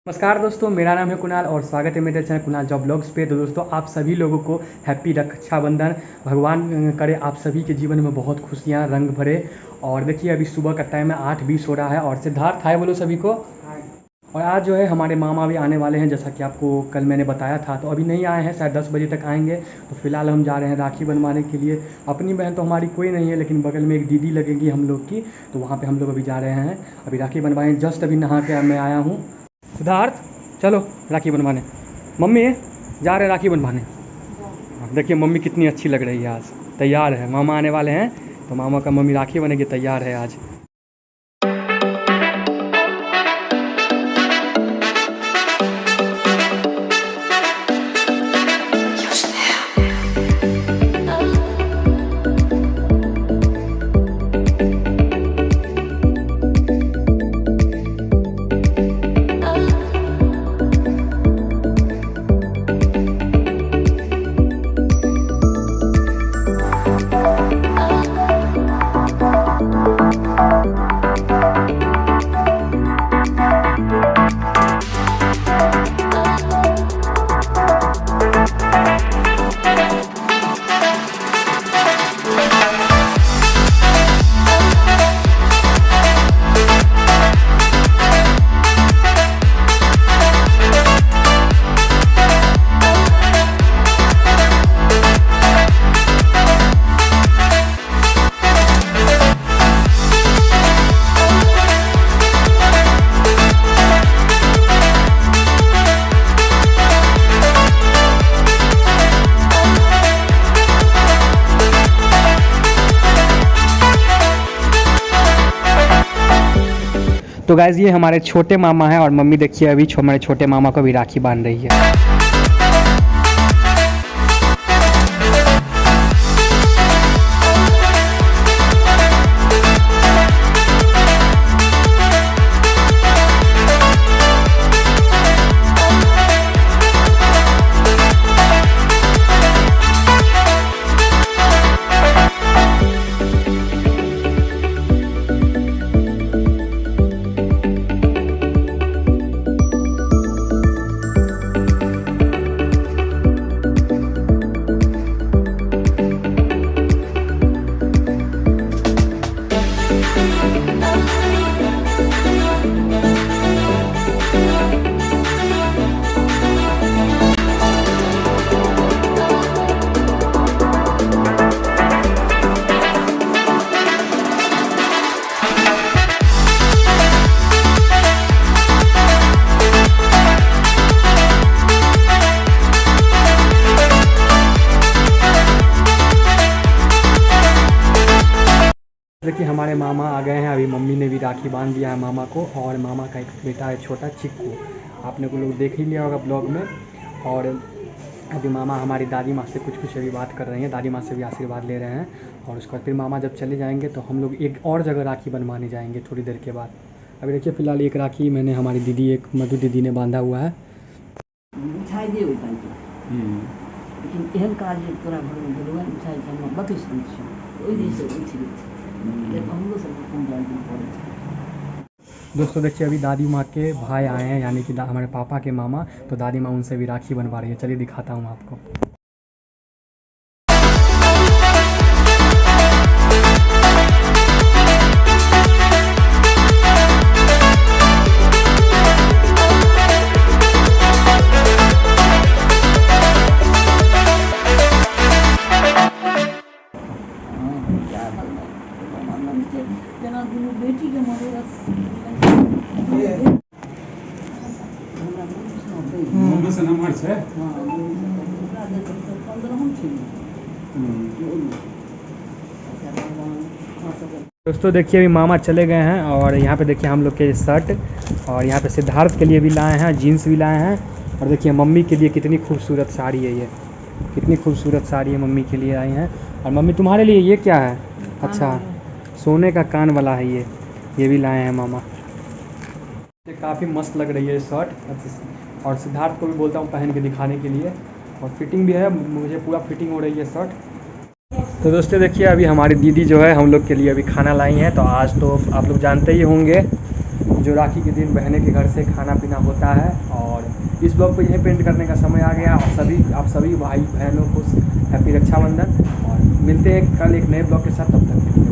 नमस्कार दोस्तों, मेरा नाम है कुणाल और स्वागत है मेरे चैनल कुणाल जॉब ब्लॉग्स पे। तो दोस्तों, आप सभी लोगों को हैप्पी रक्षाबंधन। भगवान करे आप सभी के जीवन में बहुत खुशियाँ रंग भरे। और देखिए, अभी सुबह का टाइम है, 8:20 हो रहा है। और सिद्धार्थ हाय बोलो सभी को। और आज जो है हमारे मामा भी आने वाले हैं, जैसा कि आपको कल मैंने बताया था। तो अभी नहीं आए हैं, शायद 10 बजे तक आएंगे। तो फिलहाल हम जा रहे हैं राखी बनवाने के लिए। अपनी बहन तो हमारी कोई नहीं है, लेकिन बगल में एक दीदी लगेगी हम लोग की, तो वहाँ पे हम लोग अभी जा रहे हैं। अभी राखी बनवाएं, जस्ट अभी नहा के मैं आया हूँ। सिद्धार्थ चलो राखी बनवाने। मम्मी जा रहे हैं राखी बनवाने। देखिए मम्मी कितनी अच्छी लग रही है आज, तैयार है। मामा आने वाले हैं तो मामा का मम्मी राखी बनेगी, तैयार है आज। तो गाइस, ये हमारे छोटे मामा हैं और मम्मी देखिए अभी हमारे छोटे मामा को भी राखी बांध रही है। देखिए हमारे मामा आ गए हैं। अभी मम्मी ने भी राखी बांध दिया है मामा को। और मामा का एक बेटा है छोटा चिक्कू, आपने को लोग देख ही लिया होगा ब्लॉग में। और अभी मामा हमारी दादी माँ से कुछ अभी बात कर रही हैं, दादी माँ से भी आशीर्वाद ले रहे हैं। और उसके बाद फिर मामा जब चले जाएंगे तो हम लोग एक और जगह राखी बनवाने जाएंगे थोड़ी देर के बाद। अभी देखिए फ़िलहाल एक राखी मैंने हमारी दीदी, एक मधु दीदी ने बांधा हुआ है। दोस्तों देखिए, अभी दादी माँ के भाई आए हैं, यानी कि हमारे पापा के मामा। तो दादी माँ उनसे भी राखी बनवा रही है। चलिए दिखाता हूँ आपको। दोस्तों देखिए, अभी मामा चले गए हैं। और यहाँ पे देखिए हम लोग के शर्ट, और यहाँ पे सिद्धार्थ के लिए भी लाए हैं, जीन्स भी लाए हैं। और देखिए मम्मी के लिए कितनी खूबसूरत साड़ी है, ये कितनी खूबसूरत साड़ी है मम्मी के लिए आई हैं। और मम्मी तुम्हारे लिए ये क्या है? अच्छा, सोने का कान वाला है ये भी लाए हैं मामा। ये काफ़ी मस्त लग रही है शर्ट। और सिद्धार्थ को भी बोलता हूँ पहन के दिखाने के लिए। और फिटिंग भी है, मुझे पूरा फिटिंग हो रही है शर्ट। तो दोस्तों देखिए, अभी हमारी दीदी जो है हम लोग के लिए अभी खाना लाई हैं। तो आज तो आप लोग जानते ही होंगे, जो राखी के दिन बहनें के घर से खाना पीना होता है। और इस ब्लॉग को यहीं पेंट करने का समय आ गया। और आप सभी भाई बहनों को हैप्पी रक्षाबंधन। और मिलते हैं कल एक नए ब्लॉग के साथ, तब तक के लिए।